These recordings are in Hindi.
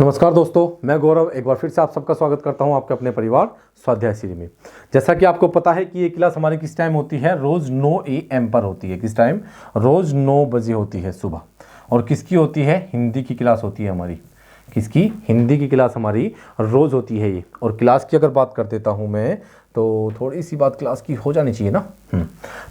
नमस्कार दोस्तों, मैं गौरव एक बार फिर से आप सबका स्वागत करता हूं आपके अपने परिवार स्वाध्याय सीरी में। जैसा कि आपको पता है कि ये क्लास हमारी किस टाइम होती है, रोज 9 AM पर होती है। किस टाइम? रोज 9 बजे होती है सुबह। और किसकी होती है? हिंदी की क्लास होती है हमारी। किसकी? हिंदी की क्लास हमारी रोज होती है ये। और क्लास की अगर बात कर देता हूँ मैं, तो थोड़ी सी बात क्लास की हो जानी चाहिए ना।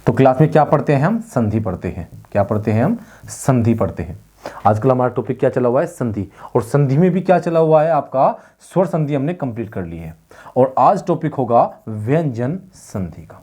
तो क्लास में क्या पढ़ते हैं हम? संधि पढ़ते हैं। क्या पढ़ते हैं हम? संधि पढ़ते हैं। आजकल हमारा टॉपिक क्या चला हुआ है? संधि। और संधि में भी क्या चला हुआ है आपका? स्वर संधि हमने कंप्लीट कर ली है। और आज टॉपिक होगा व्यंजन संधि का।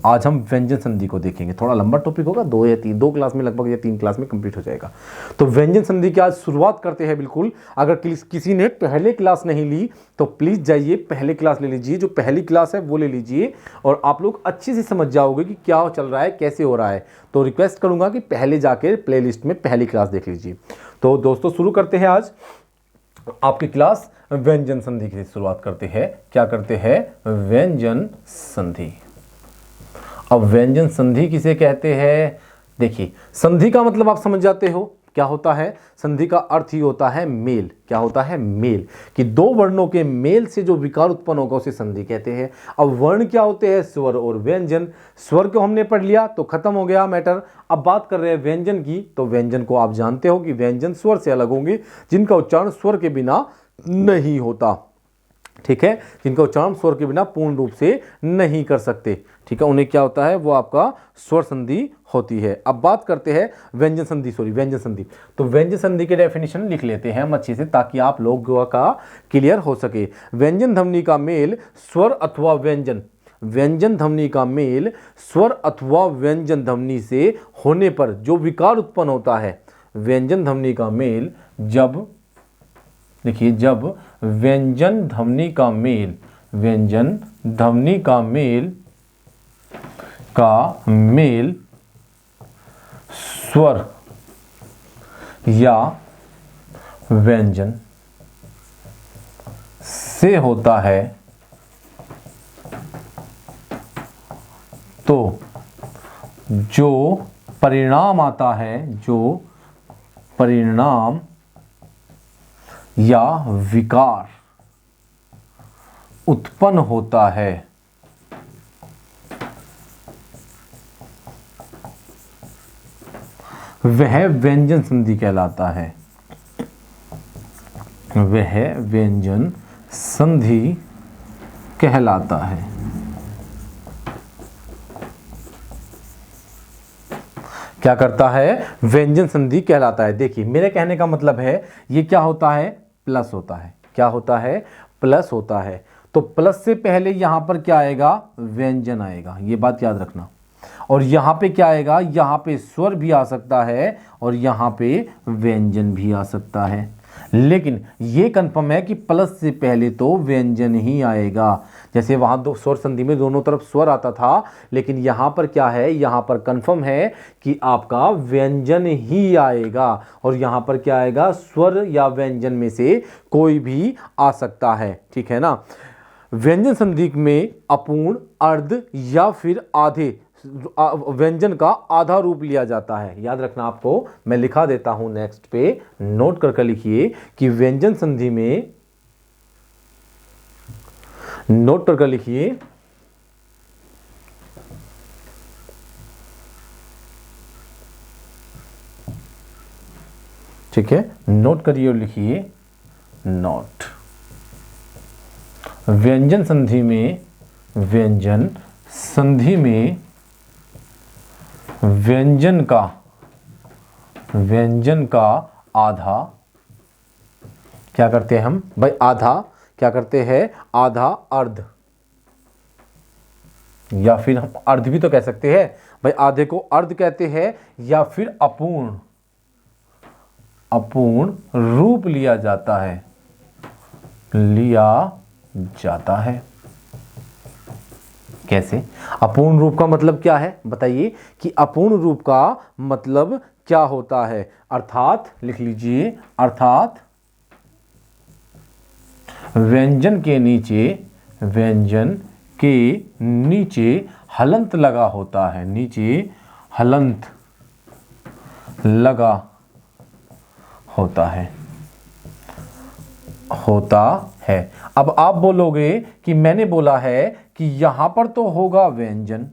आज हम व्यंजन संधि को देखेंगे। थोड़ा लंबा टॉपिक होगा, दो क्लास में लगभग या 3 क्लास में कंप्लीट हो जाएगा। तो व्यंजन संधि की आज शुरुआत करते हैं। बिल्कुल, अगर किसी ने पहले क्लास नहीं ली तो प्लीज जाइए पहले क्लास ले लीजिए। जो पहली क्लास है वो ले लीजिए और आप लोग अच्छे से समझ जाओगे कि क्या चल रहा है, कैसे हो रहा है। तो रिक्वेस्ट करूंगा कि पहले जाके प्लेलिस्ट में पहली क्लास देख लीजिए। तो दोस्तों शुरू करते हैं आज आपकी क्लास व्यंजन संधि की शुरुआत करते हैं। क्या करते हैं? व्यंजन संधि। अब व्यंजन संधि किसे कहते हैं? देखिए, संधि का मतलब आप समझ जाते हो क्या होता है। संधि का अर्थ ही होता है मेल। क्या होता है? मेल। कि दो वर्णों के मेल से जो विकार उत्पन्न होगा उसे संधि कहते हैं। अब वर्ण क्या होते हैं? स्वर और व्यंजन। स्वर को हमने पढ़ लिया तो खत्म हो गया मैटर। अब बात कर रहे हैं व्यंजन की। तो व्यंजन को आप जानते हो कि व्यंजन स्वर से अलग होंगे, जिनका उच्चारण स्वर के बिना नहीं होता। ठीक है, जिनका उच्चारण स्वर के बिना पूर्ण रूप से नहीं कर सकते। ठीक है, उन्हें क्या होता है? वो आपका स्वर संधि होती है। अब बात करते हैं व्यंजन संधि। तो व्यंजन संधि के डेफिनेशन लिख लेते हैं हम अच्छे से, ताकि आप लोगों का क्लियर हो सके। व्यंजन ध्वनि का मेल स्वर अथवा व्यंजन। व्यंजन ध्वनि का मेल स्वर अथवा व्यंजन ध्वनि से होने पर जो विकार उत्पन्न होता है। व्यंजन ध्वनि का मेल जब, देखिए, जब व्यंजन ध्वनि का मेल स्वर या व्यंजन से होता है तो जो परिणाम आता है, जो परिणाम या विकार उत्पन्न होता है, वह व्यंजन संधि कहलाता है। वह व्यंजन संधि कहलाता है। क्या करता है? व्यंजन संधि कहलाता है। देखिए, मेरे कहने का मतलब है, ये क्या होता है? प्लस होता है। क्या होता है? प्लस होता है। तो प्लस से पहले यहां पर क्या आएगा? व्यंजन आएगा। ये बात याद रखना। और यहां पे क्या आएगा? यहां पे स्वर भी आ सकता है और यहां पे व्यंजन भी आ सकता है। लेकिन ये कंफर्म है कि प्लस से पहले तो व्यंजन ही आएगा। जैसे वहां दो स्वर संधि में दोनों तरफ स्वर आता था, लेकिन यहां पर क्या है? यहां पर कंफर्म है कि आपका व्यंजन ही आएगा। और यहां पर क्या आएगा? स्वर या व्यंजन में से कोई भी आ सकता है। ठीक है ना। व्यंजन संधि में अपूर्ण, अर्ध या फिर आधे व्यंजन का आधा रूप लिया जाता है। याद रखना आपको, मैं लिखा देता हूं नेक्स्ट पे, नोट करके लिखिए कि व्यंजन संधि में, नोट करके लिखिए, ठीक है, नोट करिए और लिखिए नोट। व्यंजन संधि में व्यंजन का आधा क्या करते हैं हम भाई? आधा क्या करते हैं? आधा अर्ध, या फिर हम अर्ध भी तो कह सकते हैं भाई। आधे को अर्ध कहते हैं, या फिर अपूर्ण रूप लिया जाता है। कैसे? अपूर्ण रूप का मतलब क्या है बताइए? कि अपूर्ण रूप का मतलब क्या होता है? अर्थात, लिख लीजिए, अर्थात व्यंजन के नीचे हलंत लगा होता है। नीचे हलंत लगा होता है। होता है। अब आप बोलोगे कि मैंने बोला है कि यहां पर तो होगा व्यंजन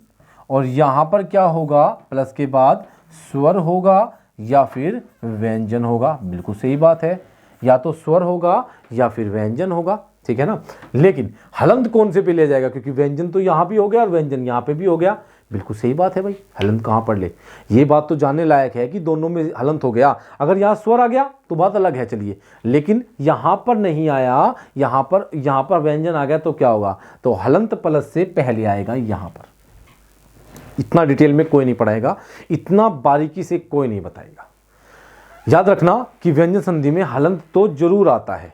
और यहां पर क्या होगा, प्लस के बाद स्वर होगा या फिर व्यंजन होगा। बिल्कुल सही बात है, या तो स्वर होगा या फिर व्यंजन होगा, ठीक है ना। लेकिन हलंत कौन से पे ले जाएगा, क्योंकि व्यंजन तो यहां भी हो गया और व्यंजन यहां पे भी हो गया। बिल्कुल सही बात है भाई, हलंत कहां पर ले, ये बात तो जानने लायक है कि दोनों में हलंत हो गया। अगर यहां स्वर आ गया तो बात अलग है, चलिए, लेकिन यहां पर नहीं आया, यहां पर व्यंजन आ गया तो क्या होगा, तो हलंत प्लस से पहले आएगा यहां पर। इतना डिटेल में कोई नहीं पढ़ाएगा, इतना बारीकी से कोई नहीं बताएगा। याद रखना कि व्यंजन संधि में हलंत तो जरूर आता है,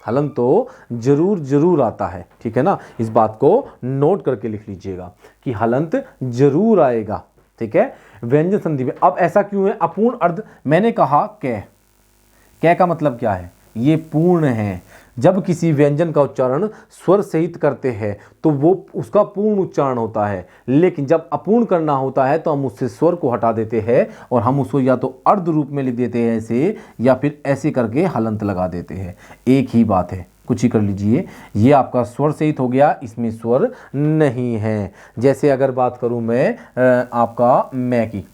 हलंत तो जरूर आता है, ठीक है ना। इस बात को नोट करके लिख लीजिएगा कि हलंत जरूर आएगा, ठीक है, व्यंजन संधि में। अब ऐसा क्यों है, अपूर्ण अर्ध, मैंने कहा कै का मतलब क्या है, ये पूर्ण है। जब किसी व्यंजन का उच्चारण स्वर सहित करते हैं तो वो उसका पूर्ण उच्चारण होता है, लेकिन जब अपूर्ण करना होता है तो हम उससे स्वर को हटा देते हैं और हम उसको या तो अर्ध रूप में लिख देते हैं ऐसे, या फिर ऐसे करके हलंत लगा देते हैं। एक ही बात है, कुछ ही कर लीजिए। ये आपका स्वर सहित हो गया, इसमें स्वर नहीं है। जैसे अगर बात करूं मैं आपका मैं की,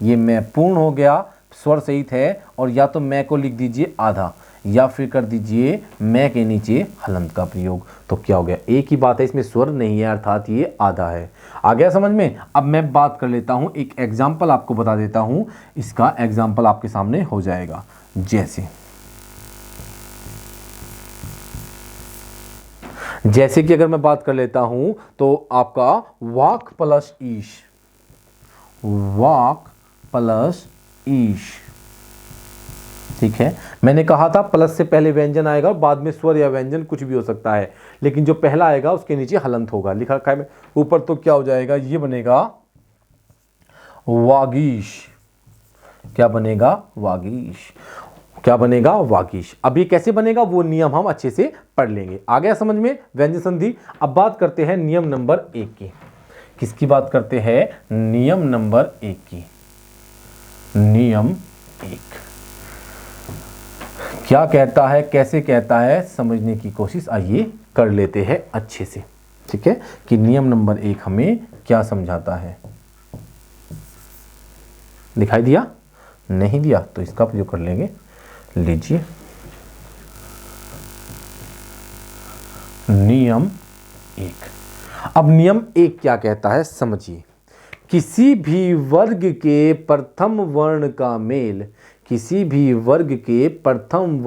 ये मैं पूर्ण हो गया, स्वर सहित है, और या तो मैं को लिख दीजिए आधा, या फिर कर दीजिए मैं के नीचे हलंत का प्रयोग, तो क्या हो गया, एक ही बात है, इसमें स्वर नहीं है, अर्थात ये आधा है। आ गया समझ में। अब मैं बात कर लेता हूं, एक एग्जाम्पल आपको बता देता हूं, इसका एग्जाम्पल आपके सामने हो जाएगा। जैसे कि अगर मैं बात कर लेता हूं तो आपका वाक प्लस ईश, वाक प्लस ईश, ठीक है। मैंने कहा था प्लस से पहले व्यंजन आएगा और बाद में स्वर या व्यंजन कुछ भी हो सकता है, लेकिन जो पहला आएगा उसके नीचे हलंत होगा, लिखा रखा है ऊपर, तो क्या हो जाएगा, ये बनेगा वागीश। क्या बनेगा, वागीश। क्या बनेगा, वागीश। अब ये कैसे बनेगा वो नियम हम अच्छे से पढ़ लेंगे। आ गया समझ में व्यंजन संधि। अब बात करते हैं नियम नंबर 1 की। किसकी बात करते हैं, नियम नंबर 1 की। नियम 1 क्या कहता है, कैसे कहता है, समझने की कोशिश आइए कर लेते हैं अच्छे से, ठीक है, कि नियम नंबर 1 हमें क्या समझाता है। दिखाई दिया, नहीं दिया तो इसका प्रयोग कर लेंगे। लीजिए, नियम 1। अब नियम 1 क्या कहता है समझिए। किसी भी वर्ग के प्रथम वर्ण का मेल, किसी भी वर्ग के प्रथम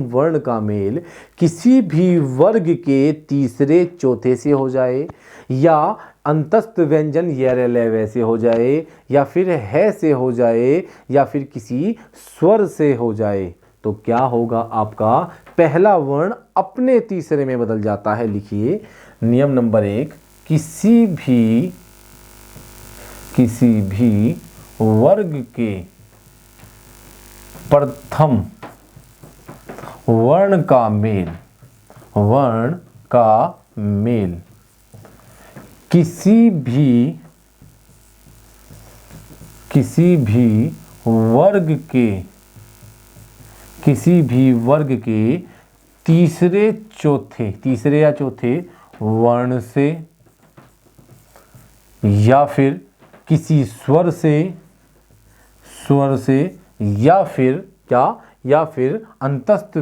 वर्ण का मेल किसी भी वर्ग के तीसरे चौथे से हो जाए, या अंतस्थ व्यंजन य से हो जाए, या फिर है से हो जाए, या फिर किसी स्वर से हो जाए, तो क्या होगा, आपका पहला वर्ण अपने तीसरे में बदल जाता है। लिखिए नियम नंबर 1, किसी भी वर्ग के प्रथम वर्ण का मेल किसी भी वर्ग के तीसरे या चौथे वर्ण से, या फिर किसी स्वर से, या फिर क्या, या फिर अंतस्थ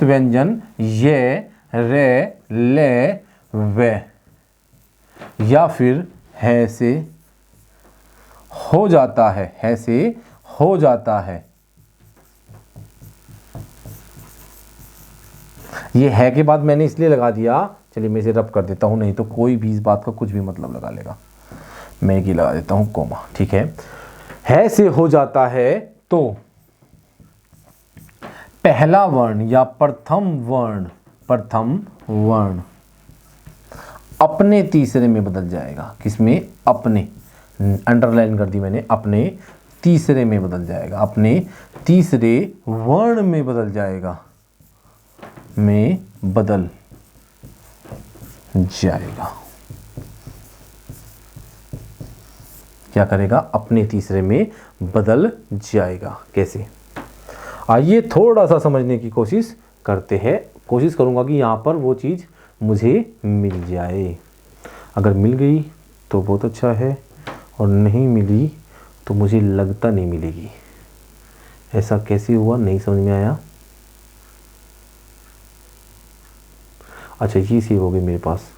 व्यंजन, ये रे ले वे, या फिर है से हो जाता है, ये है के बाद मैंने इसलिए लगा दिया, चलिए मैं इसे रब कर देता हूं, नहीं तो कोई भी इस बात का कुछ भी मतलब लगा लेगा। मैं की लगा देता हूं कोमा, ठीक है से हो जाता है, तो पहला वर्ण या प्रथम वर्ण अपने तीसरे में बदल जाएगा। किसमें, अपने, अंडरलाइन कर दी मैंने, अपने तीसरे में बदल जाएगा, अपने तीसरे वर्ण में बदल जाएगा, क्या करेगा, अपने तीसरे में बदल जाएगा। कैसे, आइए थोड़ा सा समझने की कोशिश करते हैं। कोशिश करूंगा कि यहाँ पर वो चीज़ मुझे मिल जाए। अगर मिल गई तो बहुत अच्छा है, और नहीं मिली तो मुझे लगता नहीं मिलेगी। ऐसा कैसे हुआ, नहीं समझ में आया। अच्छा, ये सेव हो गई मेरे पास,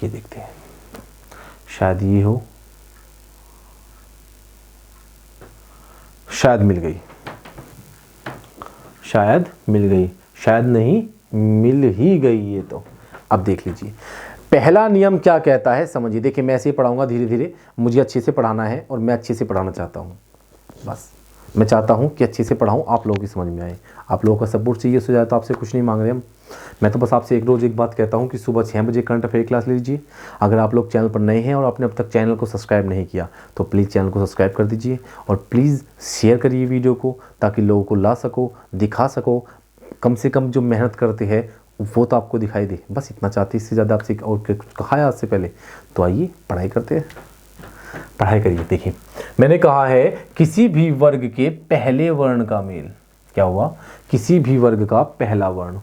ये देखते हैं, शायद ये हो, शायद मिल गई, शायद मिल गई, शायद नहीं, मिल ही गई ये तो। अब देख लीजिए पहला नियम क्या कहता है, समझिए। देखिए मैं ऐसे ही पढ़ाऊंगा धीरे धीरे, मुझे अच्छे से पढ़ाना है और मैं अच्छे से पढ़ाना चाहता हूँ। बस मैं चाहता हूँ कि अच्छे से पढ़ाऊँ, आप लोगों की समझ में आए। आप लोगों का सपोर्ट चाहिए, सो ज़्यादा तो आपसे कुछ नहीं मांग रहे हम। मैं तो बस आपसे एक रोज़ एक बात कहता हूँ कि सुबह 6 बजे करंट अफेयर क्लास ले लीजिए। अगर आप लोग चैनल पर नए हैं और आपने अब तक चैनल को सब्सक्राइब नहीं किया तो प्लीज़ चैनल को सब्सक्राइब कर दीजिए, और प्लीज़ शेयर करिए वीडियो को, ताकि लोगों को ला सको, दिखा सको। कम से कम जो मेहनत करते हैं वो तो आपको दिखाई दे, बस इतना चाहते, इससे ज़्यादा आपसे और कुछ कहा है आज से पहले। तो आइए पढ़ाई करते हैं, पढ़ाई करिए। देखिए मैंने कहा है किसी भी वर्ग के पहले वर्ण का मेल, क्या हुआ, किसी भी वर्ग का पहला वर्ण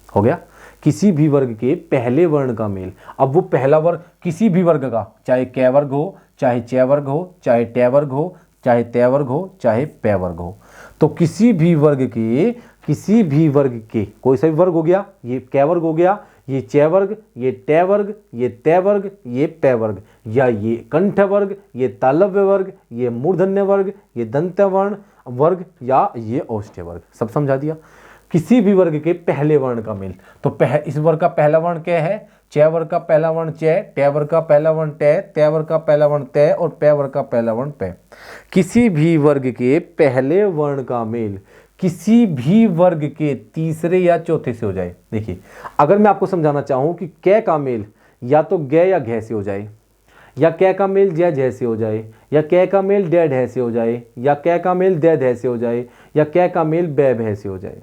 हो गया, किसी भी वर्ग के पहले वर्ण का मेल। अब वो पहला वर्ग किसी भी वर्ग का, चाहे कै वर्ग हो, चाहे चै वर्ग हो, चाहे टै वर्ग हो, चाहे तै वर्ग हो, चाहे पै वर्ग हो, तो किसी भी वर्ग के, किसी भी वर्ग के, कोई सा भी वर्ग हो गया, ये कै वर्ग हो गया, ये चै वर्ग, ये टै वर्ग, ये तै वर्ग, ये पै वर्ग, या ये कंठ वर्ग, ये तालव्य वर्ग, ये मूर्धन्य वर्ग, ये दंत्य वर्ण वर्ग, या ये औष्ठ्य वर्ग। सब समझा दिया। किसी भी वर्ग के पहले वर्ण का मेल। तो इस वर्ग का पहला वर्ण क्या है, चै वर्ग का पहला वर्ण चै, टै वर्ग का पहला वर्ण टै, तै वर्ग का पहला वर्ण तै, और पै वर्ग का पहला वर्ण पै। किसी भी वर्ग के पहले वर्ण का मेल किसी भी वर्ग के तीसरे या चौथे से हो जाए। देखिए अगर मैं आपको समझाना चाहूं कि कै का मेल या तो गै या घै से हो जाए, या कै का मेल जै झै से हो जाए, या कै का मेल डै ढै से हो जाए, या कै का मेल दै धै से हो जाए, या कै का मेल बै भै से हो जाए,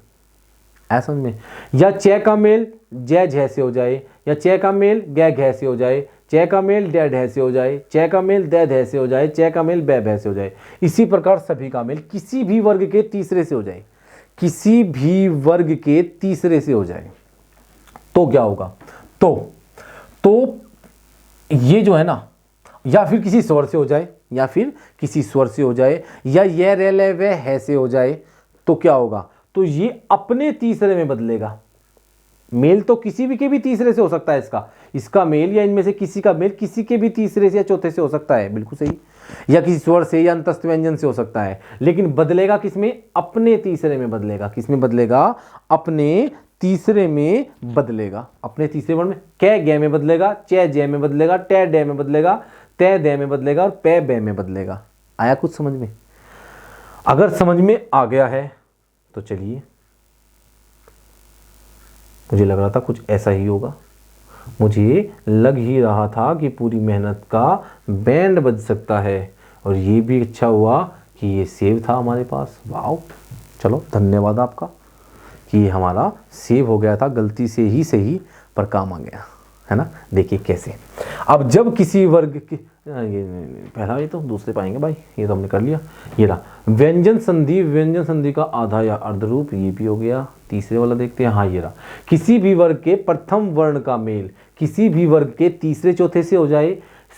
ऐसा में, या चै का मेल जै झै से हो जाए, या चै का मेल गै घै से हो जाए, चै का मेल डै ढै से हो जाए, चै का मेल दै धै से हो जाए, चै का मेल बै भै से हो जाए। इसी प्रकार सभी का मेल किसी भी वर्ग के तीसरे से हो जाए, किसी भी वर्ग के तीसरे से हो जाए, तो क्या होगा, तो ये जो है ना, या फिर किसी स्वर से हो जाए, या फिर किसी स्वर से हो जाए, या ये रे ले वे है से हो जाए, तो क्या होगा, तो ये अपने तीसरे में बदलेगा। मेल तो किसी भी के भी तीसरे से हो सकता है, इसका मेल या इनमें से किसी का मेल किसी के भी तीसरे से या चौथे से हो सकता है, बिल्कुल सही, या किसी स्वर से या अंतस्थ व्यंजन से हो सकता है, लेकिन बदलेगा किसमें, अपने तीसरे में बदलेगा। किसमें बदलेगा, अपने तीसरे में बदलेगा। अपने तीसरे वर्ण में कै गै में बदलेगा, चै जै में बदलेगा, टै डै में बदलेगा, तै दै में बदलेगा, और पै बै में बदलेगा। आया कुछ समझ में? अगर समझ में आ गया है तो चलिए, मुझे लग रहा था कुछ ऐसा ही होगा, मुझे लग ही रहा था कि पूरी मेहनत का बैंड बज सकता है, और ये भी अच्छा हुआ कि ये सेव था हमारे पास। वाओ, चलो धन्यवाद आपका कि ये हमारा सेव हो गया था, गलती से ही सही पर काम आ गया, है ना। देखिए कैसे, अब जब किसी वर्ग की, ये पहला, ये तो दूसरे पाएंगे भाई, ये तो हमने कर लिया। ये रहा व्यंजन संधि, व्यंजन संधि का आधा या अर्धरूप, ये भी हो गया। तीसरे वाला देखते हैं, हाँ ये रहा, किसी भी वर्ग के प्रथम वर्ण का मेल किसी भी वर्ग के तीसरे चौथे से हो जाए,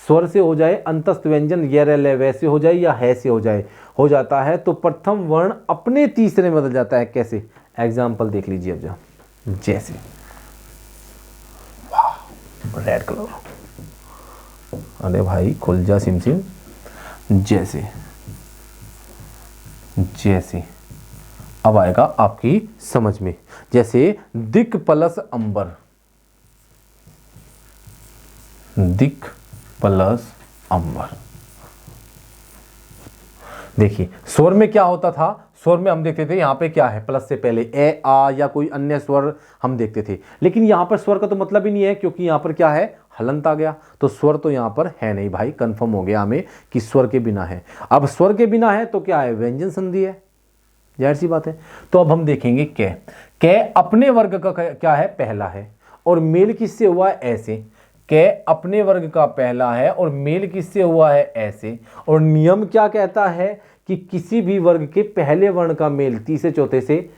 स्वर से हो जाए, अंतस्थ व्यंजन ये रे ले वैसे हो जाए, या है से हो जाए, हो जाता है तो प्रथम वर्ण अपने तीसरे में बदल जाता है। कैसे, एग्जाम्पल देख लीजिए अब जहाँ, जैसे रेड कलर, अरे भाई खुल जा सिमसिम, जैसे जैसे अब आएगा आपकी समझ में। जैसे दिक प्लस अंबर, दिक प्लस अंबर। देखिए स्वर में क्या होता था, स्वर में हम देखते थे यहाँ पे क्या है, प्लस से पहले ए आ या कोई अन्य स्वर हम देखते थे, लेकिन यहाँ पर स्वर का तो मतलब ही नहीं है, क्योंकि यहाँ पर क्या है, हलंत आ गया, तो स्वर तो यहाँ पर है नहीं भाई, कंफर्म हो गया हमें कि स्वर के बिना है। अब स्वर के बिना है तो क्या है, व्यंजन संधि है, जाहिर सी बात है। तो अब हम देखेंगे कै अपने वर्ग का क्या है, पहला है, और मेल किससे हुआ है, ऐसे, कै अपने वर्ग का पहला है और मेल किससे हुआ है, ऐसे। और नियम क्या कहता है कि किसी भी वर्ग के पहले वर्ण का मेल तीसरे चौथे से,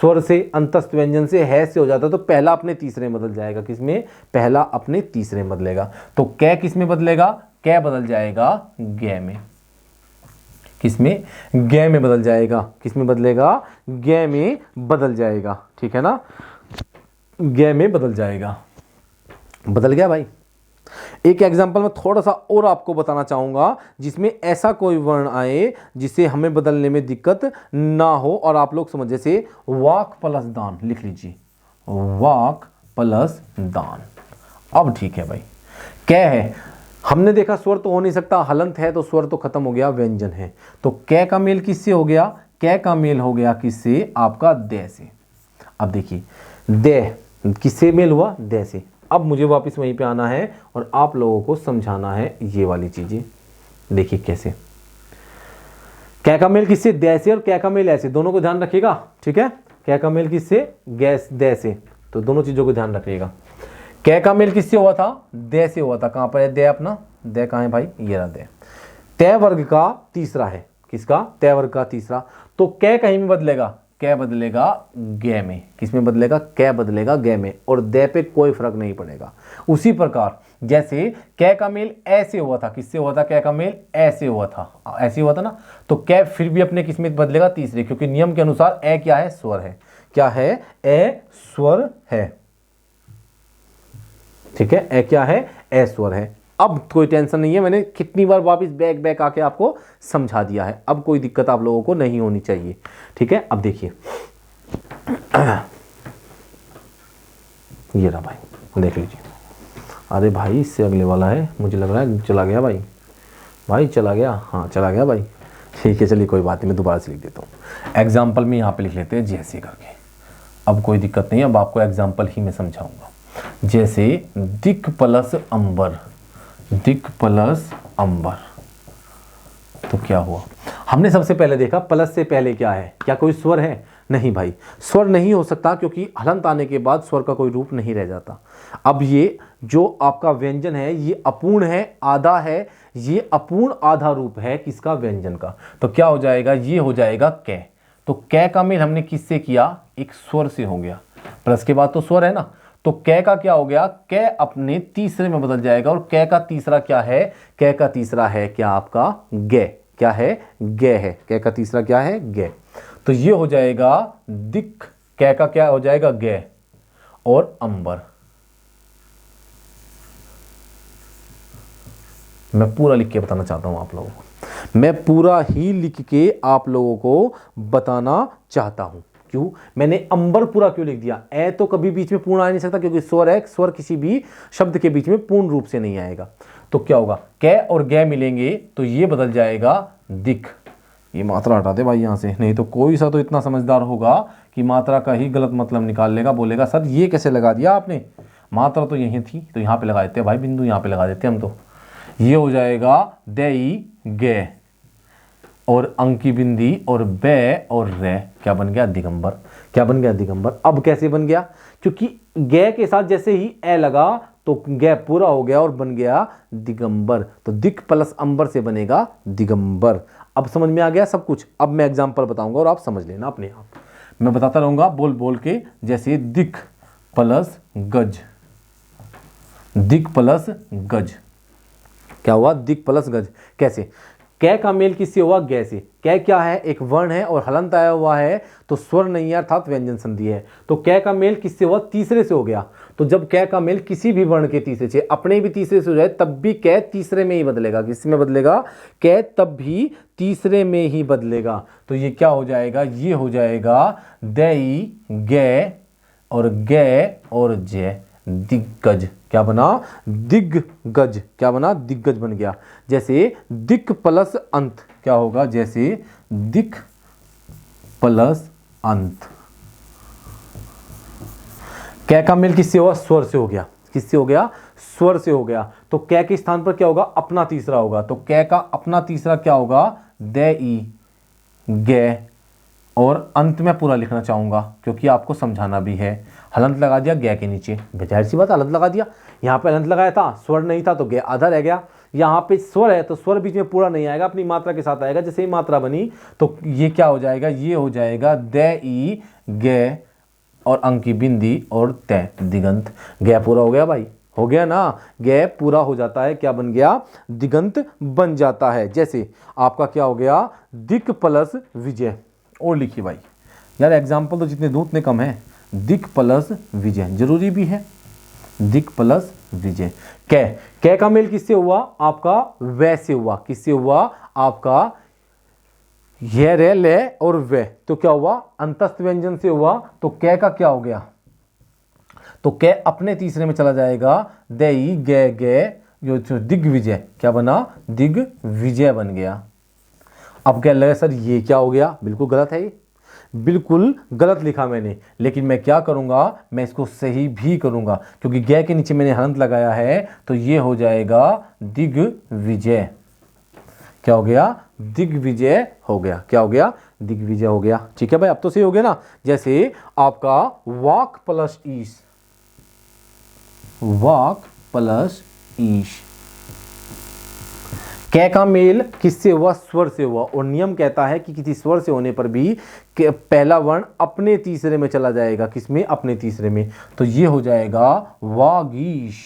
स्वर से, अंतस्थ व्यंजन से, है से हो जाता है तो पहला अपने तीसरे में बदल जाएगा। किसमें? पहला अपने तीसरे में बदलेगा। तो कै किस में बदलेगा? कै बदल जाएगा गै में। किसमें? गै में बदल जाएगा। किसमें बदलेगा? गै में बदल जाएगा। ठीक है ना, गै में बदल जाएगा। बदल गया भाई। एक एग्जांपल में थोड़ा सा और आपको बताना चाहूंगा जिसमें ऐसा कोई वर्ण आए जिसे हमें बदलने में दिक्कत ना हो और आप लोग समझ, जैसे वाक प्लस दान लिख लीजिए, वाक प्लस दान। अब ठीक है भाई, कै है, हमने देखा स्वर तो हो नहीं सकता, हलंत है तो स्वर तो खत्म हो गया, व्यंजन है। तो कै का मेल किससे हो गया? कै का मेल हो गया किससे? आपका दे से। अब देखिए दे किससे मेल हुआ? दे से। अब मुझे वापस वहीं पे आना है और आप लोगों को समझाना है ये वाली चीजें। देखिए कैसे, कै का मेल किससे? दे से। और कै का मेल ऐसे, दोनों को ध्यान रखिएगा। ठीक है, कै का मेल किससे? गैस दे से। तो दोनों चीजों को ध्यान रखिएगा। कै का मेल किससे हुआ था? दे से हुआ था। कहां पर है दे? अपना दे कहां है भाई? ये रहा दे। तय वर्ग का तीसरा है। किसका? तय वर्ग का तीसरा। तो कै कहीं में बदलेगा? कै बदलेगा गै में। किसमें बदलेगा? कै बदलेगा गै में। और दे पे कोई फर्क नहीं पड़ेगा। उसी प्रकार जैसे कै का मेल ऐसे हुआ था, किससे हुआ था? कै का मेल ऐसे हुआ था, ऐसे हुआ था ना। तो कै फिर भी अपने किसमें बदलेगा? तीसरे, क्योंकि नियम के अनुसार ए क्या है? स्वर है। क्या है? ए स्वर है। ठीक है, ए क्या है? ए स्वर है। अब कोई टेंशन नहीं है, मैंने कितनी बार वापस बैक बैक आके आपको समझा दिया है। अब कोई दिक्कत आप लोगों को नहीं होनी चाहिए। ठीक है, अब देखिए ये रहा भाई, देख लीजिए। अरे भाई इससे अगले वाला है, मुझे लग रहा है चला गया भाई। भाई चला गया, हाँ चला गया भाई। ठीक है चलिए कोई बात नहीं, मैं दोबारा से लिख देता हूँ। एग्जाम्पल में यहाँ पे लिख लेते हैं जैसे करके। अब कोई दिक्कत नहीं है, अब आपको एग्जाम्पल ही मैं समझाऊंगा। जैसे दिक प्लस अंबर, दिक प्लस अंबर। तो क्या हुआ? हमने सबसे पहले देखा प्लस से पहले क्या है? क्या कोई स्वर है? नहीं भाई, स्वर नहीं हो सकता क्योंकि हलंत आने के बाद स्वर का कोई रूप नहीं रह जाता। अब ये जो आपका व्यंजन है ये अपूर्ण है, आधा है, ये अपूर्ण आधा रूप है किसका? व्यंजन का। तो क्या हो जाएगा? ये हो जाएगा कै। तो कै का मेल हमने किससे किया? एक स्वर से हो गया। प्लस के बाद तो स्वर है ना, तो कै का क्या हो गया? कै अपने तीसरे में बदल जाएगा। और कै का तीसरा क्या है? कै का तीसरा है क्या? आपका गै। क्या है? गै है। कै का तीसरा क्या है? गै। तो ये हो जाएगा दिक। कै का क्या हो जाएगा? गै। और अंबर। मैं पूरा लिख के बताना चाहता हूं आप लोगों को, मैं पूरा ही लिख के आप लोगों को बताना चाहता हूं। क्यों मैंने अंबर पूरा क्यों लिख दिया? ए तो कभी बीच में पूर्ण आ नहीं सकता क्योंकि स्वर है, स्वर किसी भी शब्द के बीच में पूर्ण रूप से नहीं आएगा। तो क्या होगा? कै और गै मिलेंगे तो ये बदल जाएगा दिक। ये मात्रा हटा दे भाई यहां से, नहीं तो कोई सा तो इतना समझदार होगा कि मात्रा का ही गलत मतलब निकाल लेगा, बोलेगा सर ये कैसे लगा दिया आपने, मात्रा तो यही थी तो यहां पे लगा देते भाई, बिंदु यहां पे लगा देते हम। तो ये हो जाएगा दई गे और अंकी बिंदी और बे और रे। क्या बन गया? दिगंबर। क्या बन गया? दिगंबर। अब कैसे बन गया? क्योंकि गे के साथ जैसे ही ए लगा तो गे पूरा हो गया और बन गया दिगंबर। तो दिक प्लस अंबर से बनेगा दिगंबर। अब समझ में आ गया सब कुछ। अब मैं एग्जांपल बताऊंगा और आप समझ लेना अपने आप। मैं बताता रहूंगा बोल बोल के। जैसे दिक प्लस गज, दिक प्लस गज। क्या हुआ? दिक प्लस गज। कैसे? कै का मेल किससे हुआ? गै से। कै क्या है? एक वर्ण है और हलंत आया हुआ है तो स्वर नहीं है अर्थात व्यंजन संधि है। तो कै का मेल किससे हुआ? तीसरे से हो गया। तो जब कै का मेल किसी भी वर्ण के तीसरे से, अपने भी तीसरे से हो जाए तब भी कै तीसरे में ही बदलेगा। किस में बदलेगा? कै तब भी तीसरे में ही बदलेगा। तो ये क्या हो जाएगा? ये हो जाएगा दई गे और गे और जय, दिग्गज। क्या बना? दिग्गज। क्या बना? दिग्गज बन गया। जैसे दिक प्लस अंत क्या होगा? जैसे दिक प्लस अंत। कै का मेल किससे हुआ? स्वर से हो गया। किससे हो गया? स्वर से हो गया। तो कै के स्थान पर क्या होगा? अपना तीसरा होगा। तो कै का अपना तीसरा क्या होगा? दई गे। और अंत में पूरा लिखना चाहूंगा क्योंकि आपको समझाना भी है। हलंत लगा दिया गे के नीचे, जाहिर सी बात हलंत लगा दिया। यहाँ पे हलंत लगाया था, स्वर नहीं था तो गे आधा रह गया। यहाँ पे स्वर है तो स्वर बीच में पूरा नहीं आएगा, अपनी मात्रा के साथ आएगा। जैसे ही मात्रा बनी तो ये क्या हो जाएगा, ये हो जाएगा दे ई गे और अंक की बिंदी और तय दिगंत। गे पूरा हो गया भाई, हो गया ना, गे पूरा हो जाता है, क्या बन गया, दिगंत बन जाता है। जैसे आपका क्या हो गया, दिक प्लस विजय। और लिखिए भाई, यार एग्जाम्पल तो जितने दूं उतने कम है। दिक प्लस विजय जरूरी भी है, दिक प्लस विजय। कै का मेल किससे हुआ, आपका वै से हुआ। किससे हुआ, आपका ये रे ले और वे, तो क्या हुआ, अंतस्थ व्यंजन से हुआ। तो कै का क्या हो गया, तो कै अपने तीसरे में चला जाएगा, दई गे गे, जो दिग्विजय, क्या बना, दिग्विजय बन गया। अब क्या लगे सर ये क्या हो गया, बिल्कुल गलत है, ये बिल्कुल गलत लिखा मैंने। लेकिन मैं क्या करूंगा, मैं इसको सही भी करूंगा, क्योंकि गे के नीचे मैंने हलंत लगाया है। तो ये हो जाएगा दिग्विजय। क्या हो गया, दिग्विजय हो गया। क्या हो गया, दिग्विजय हो गया। ठीक है भाई, अब तो सही हो गया ना। जैसे आपका वाक प्लस ईश, वाक प्लस ईश, कै का मेल किससे हुआ, स्वर से हुआ। और नियम कहता है कि किसी स्वर से होने पर भी पहला वर्ण अपने तीसरे में चला जाएगा। किसमें, अपने तीसरे में। तो ये हो जाएगा वागीश,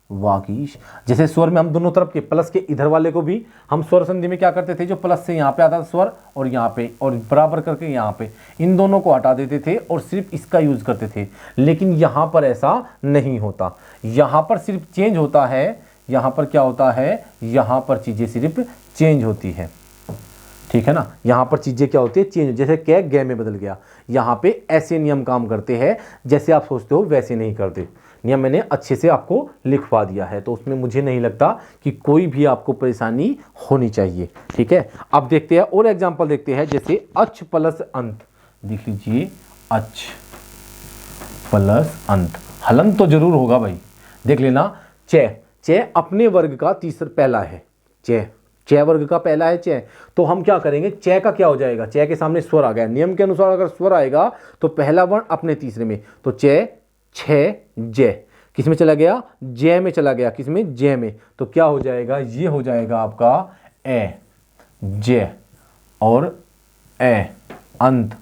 वागीश। जैसे स्वर में हम दोनों तरफ के प्लस के इधर वाले को भी हम स्वर संधि में क्या करते थे, जो प्लस से यहाँ पे आता था स्वर और यहाँ पे और बराबर करके यहाँ पे, इन दोनों को हटा देते थे और सिर्फ इसका यूज करते थे। लेकिन यहाँ पर ऐसा नहीं होता, यहाँ पर सिर्फ चेंज होता है। यहाँ पर क्या होता है, यहाँ पर चीजें सिर्फ चेंज होती है। ठीक है ना, यहाँ पर चीजें क्या होती है, चेंज। जैसे कै गे में बदल गया, यहाँ पे ऐसे नियम काम करते हैं, जैसे आप सोचते हो वैसे नहीं करते। नियम मैंने अच्छे से आपको लिखवा दिया है, तो उसमें मुझे नहीं लगता कि कोई भी आपको परेशानी होनी चाहिए। ठीक है, अब देखते हैं और एग्जाम्पल देखते हैं। जैसे अच प्लस अंत, देख लीजिए, अच प्लस अंत, हलंत तो जरूर होगा भाई, देख लेना। चे, चे अपने वर्ग का तीसरा पहला है, चे, चे वर्ग का पहला है चे। तो हम क्या करेंगे, चे का क्या हो जाएगा, चे के सामने स्वर आ गया। नियम के अनुसार अगर स्वर आएगा तो पहला वर्ण अपने तीसरे में। तो चे, छे, जे, किस में चला गया, जे में चला गया। किस में, जे में। तो क्या हो जाएगा, ये हो जाएगा आपका ए, जे और ए अंत,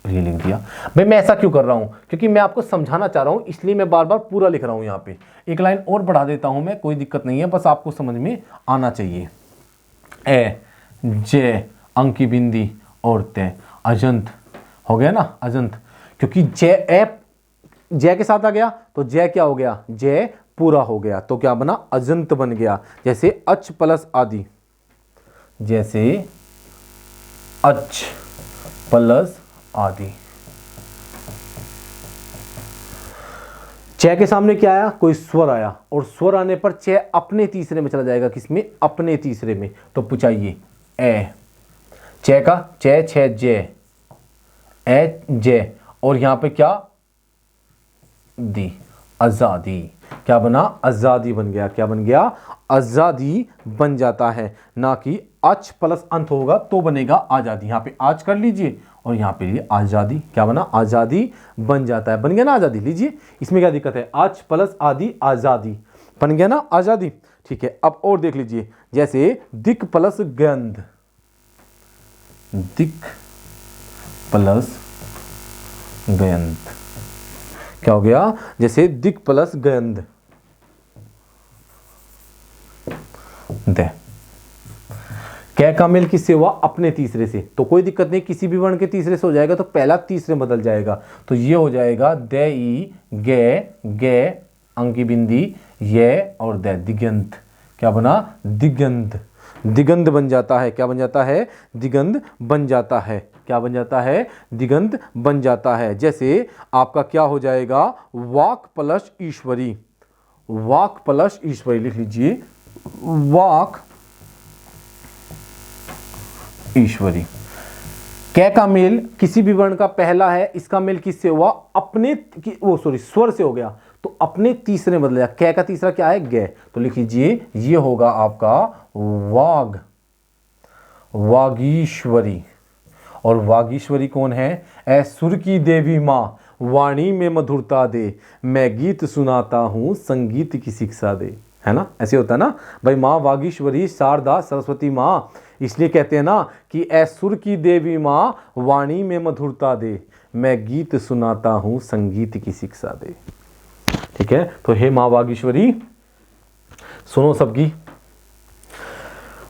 ये लिख दिया। भाई मैं ऐसा क्यों कर रहा हूं, क्योंकि मैं आपको समझाना चाह रहा हूं, इसलिए मैं बार बार पूरा लिख रहा हूं। यहाँ पे एक लाइन और बढ़ा देता हूं मैं, कोई दिक्कत नहीं है, बस आपको समझ में आना चाहिए। ए, जे, अंक की बिंदी और ते, अजंत हो गया ना, अजंत। क्योंकि जे ए जय के साथ आ गया तो जय क्या हो गया, जय पूरा हो गया। तो क्या बना, अजंत बन गया। जैसे अच प्लस आदि, जैसे अच प्लस आदि। च के सामने क्या आया, कोई स्वर आया, और स्वर आने पर च अपने तीसरे में चला जाएगा। किसमें, अपने तीसरे में। तो पूछाइए ए, च का च, छ, जे, ए, जे, और यहां पे क्या, दी, आजादी। क्या बना, आजादी बन गया। क्या बन गया, आजादी बन जाता है। ना कि अच प्लस अंत होगा तो बनेगा आजादी। यहां पे आज कर लीजिए और यहां पे लिए आजादी। क्या बना, आजादी बन जाता है। बन गया ना आजादी, लीजिए, इसमें क्या दिक्कत है, आज प्लस आदि आजादी बन गया ना, आजादी। ठीक है, अब और देख लीजिए। जैसे दिक प्लस गंध, दिक प्लस गंध, क्या हो गया, जैसे दिक प्लस गंध, दे। कै का मेल किससे हुआ, अपने तीसरे से। तो कोई दिक्कत नहीं, किसी भी वर्ण के तीसरे से हो जाएगा तो पहला तीसरे में बदल जाएगा। तो ये हो जाएगा दे ई गे गे, अंक की बिंदी ये और दे, दिगंत। क्या बना, दिगंत, दिगंत बन जाता है। क्या बन जाता है, दिगंत बन जाता है। क्या बन जाता है, दिगंत बन जाता है। जैसे आपका क्या हो जाएगा, वाक प्लस ईश्वरी, वाक प्लस ईश्वरी लिख लीजिए, वाक ईश्वरी। कै का मेल किसी भी वर्ण का पहला है, इसका मेल किससे हुआ, अपने स्वर से हो गया, तो अपने तीसरे में बदल गया। कै का तीसरा क्या है, गे। तो लिख लीजिए ये होगा आपका वाग, वागीश्वरी। और वागीश्वरी कौन है, सुर की देवी मां। वाणी में मधुरता दे, मैं गीत सुनाता हूँ संगीत की शिक्षा दे। है ना, ऐसे होता है ना भाई। माँ वागीश्वरी शारदा सरस्वती माँ, इसलिए कहते हैं ना कि ऐ सुर की देवी माँ, वाणी में मधुरता दे, मैं गीत सुनाता हूँ संगीत की शिक्षा दे। ठीक है, तो हे माँ वागीश्वरी सुनो सबकी।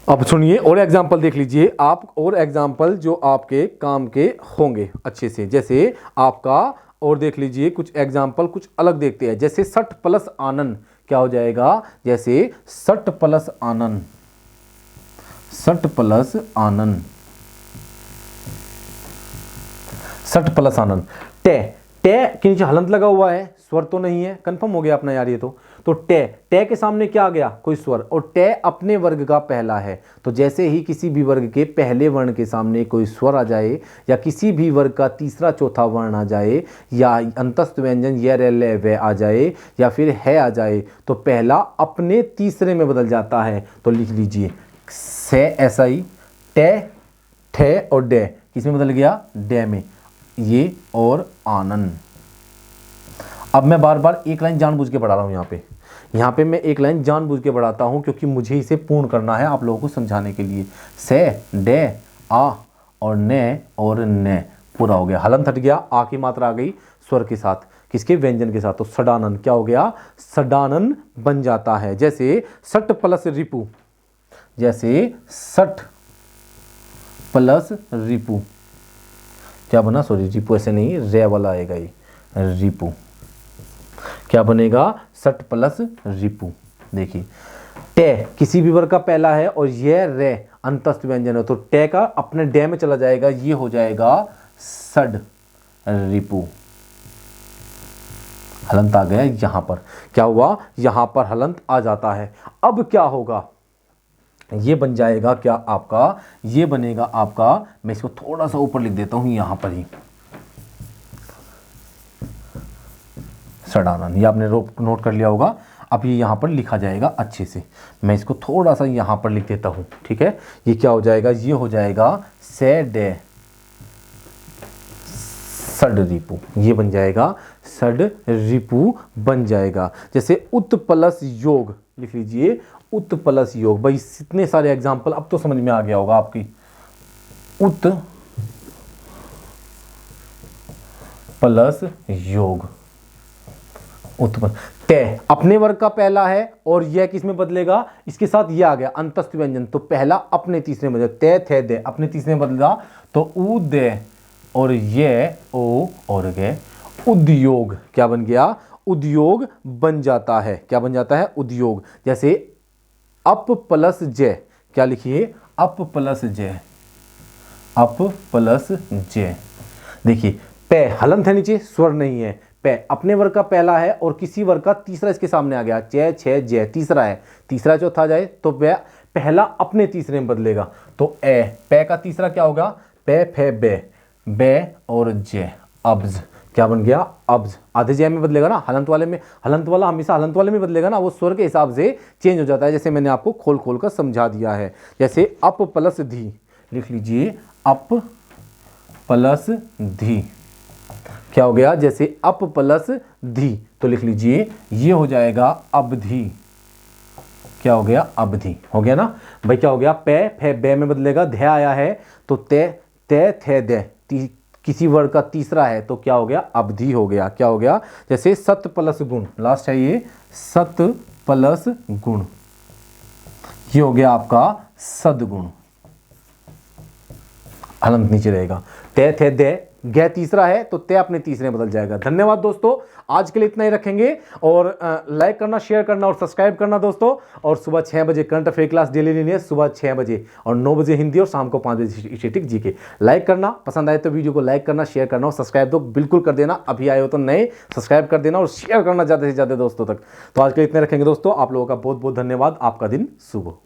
अब सुनिए और एग्जाम्पल देख लीजिए आप, और एग्जाम्पल जो आपके काम के होंगे अच्छे से। जैसे आपका और देख लीजिए कुछ एग्जाम्पल, कुछ अलग देखते हैं। जैसे सठ प्लस आनन क्या हो जाएगा, जैसे सठ प्लस आनन, सठ प्लस आनन, सठ प्लस आनन। टे, टे के नीचे हलंत लगा हुआ है, स्वर तो नहीं है, कंफर्म हो गया अपना यार ये तो टे, टे के सामने क्या आ गया, कोई स्वर, और टे अपने वर्ग का पहला है। तो जैसे ही किसी भी वर्ग के पहले वर्ण के सामने कोई स्वर आ जाए, या किसी भी वर्ग का तीसरा चौथा वर्ण आ जाए, या अंतस्थ व्यंजन य रे ले वे आ जाए, या फिर है आ जाए, तो पहला अपने तीसरे में बदल जाता है। तो लिख लीजिए से ऐसा ही, टे, ठे और डे किसमें बदल गया, डे में, ये और आनन। अब मैं बार बार एक लाइन जानबूझ के पढ़ा रहा हूँ यहाँ पे मैं एक लाइन जानबूझ के बढ़ाता हूँ, क्योंकि मुझे इसे पूर्ण करना है आप लोगों को समझाने के लिए। से, डे, आ और ने और ने पूरा हो गया, हलंत हट गया, आ की मात्रा आ गई स्वर के साथ, किसके, व्यंजन के साथ। तो सडानन क्या हो गया, सडानन बन जाता है। जैसे सठ प्लस रिपु, जैसे सठ प्लस रिपु क्या बना, सॉरी रिपु ऐसे नहीं, रे वाला आएगा ये, रिपु क्या बनेगा, सठ प्लस रिपु। देखिए टे किसी भी वर्ग का पहला है और ये रे अंतस्थ व्यंजन है, तो टे का अपने डे में चला जाएगा, ये हो जाएगा सड रिपु। हलंत आ गया यहां पर, क्या हुआ, यहां पर हलंत आ जाता है। अब क्या होगा, ये बन जाएगा क्या आपका, ये बनेगा आपका, मैं इसको थोड़ा सा ऊपर लिख देता हूं यहां पर ही, सडानन। ये आपने नोट कर लिया होगा। अब ये यहाँ पर लिखा जाएगा अच्छे से, मैं इसको थोड़ा सा यहाँ पर लिख देता हूँ। ठीक है, ये क्या हो जाएगा, ये हो जाएगा से डे सड रिपु, ये बन जाएगा सड रिपु बन जाएगा। जैसे उत प्लस योग लिख लीजिए, उत प्लस योग। भाई इतने सारे एग्जाम्पल अब तो समझ में आ गया होगा आपकी। उत प्लस योग, उत्पन्न। ते अपने वर्ग का पहला है और यह किस में बदलेगा, इसके साथ यह आ गया अंतस्थ व्यंजन, तो पहला अपने तीसरे में, ते थे दे अपने तीसरे में बदला, तो उ दे और ये ओ और गे, उद्योग क्या बन गया, उद्योग बन जाता है। क्या बन जाता है, उद्योग। जैसे अप प्लस जे, क्या लिखिए, अप प्लस जे, अप प्लस जे। देखिए पे हलंत है नीचे, स्वर नहीं है, पे अपने वर्ग का पहला है और किसी वर्ग का तीसरा इसके सामने आ गया, चे छे जे तीसरा है, तीसरा चौथा जाए तो पे पहला अपने तीसरे में बदलेगा, तो ए, पे का तीसरा क्या होगा, पे फे बे, बे और जे, अब्ज क्या बन गया, अब्ज। आधे जय में बदलेगा ना, हलंत वाले में, हलंत वाला हमेशा हलंत वाले में बदलेगा ना, वो स्वर के हिसाब से चेंज हो जाता है, जैसे मैंने आपको खोल खोल कर समझा दिया है। जैसे अप प्लस धी लिख लीजिए, अप प्लस धी क्या हो गया, जैसे अप प्लस धी तो लिख लीजिए ये हो जाएगा अवधि। क्या हो गया, अवधि हो गया ना भाई। क्या हो गया, पे फे बे में बदलेगा, ध्य आया है तो ते ते थे दे, किसी वर्ग का तीसरा है तो क्या हो गया, अवधि हो गया। क्या हो गया, जैसे सत प्लस गुण, लास्ट है ये सत प्लस गुण, ये हो गया आपका सदगुण, हलंत नीचे रहेगा। ते थे दे, गै तीसरा है तो ते अपने तीसरे में बदल जाएगा। धन्यवाद दोस्तों, आज के लिए इतना ही रखेंगे, और लाइक करना, शेयर करना और सब्सक्राइब करना दोस्तों। और सुबह 6 बजे करंट अफेयर क्लास डेली लेनी है, सुबह 6 बजे, और 9 बजे हिंदी और शाम को 5 बजे स्टैटिक जीके। लाइक करना, पसंद आए तो वीडियो को लाइक करना, शेयर करना और सब्सक्राइब तो बिल्कुल कर देना। अभी आए हो तो नए सब्सक्राइब कर देना और शेयर करना ज़्यादा से ज़्यादा दोस्तों तक। तो आज के लिए इतने रखेंगे दोस्तों, आप लोगों का बहुत बहुत धन्यवाद। आपका दिन शुभ हो।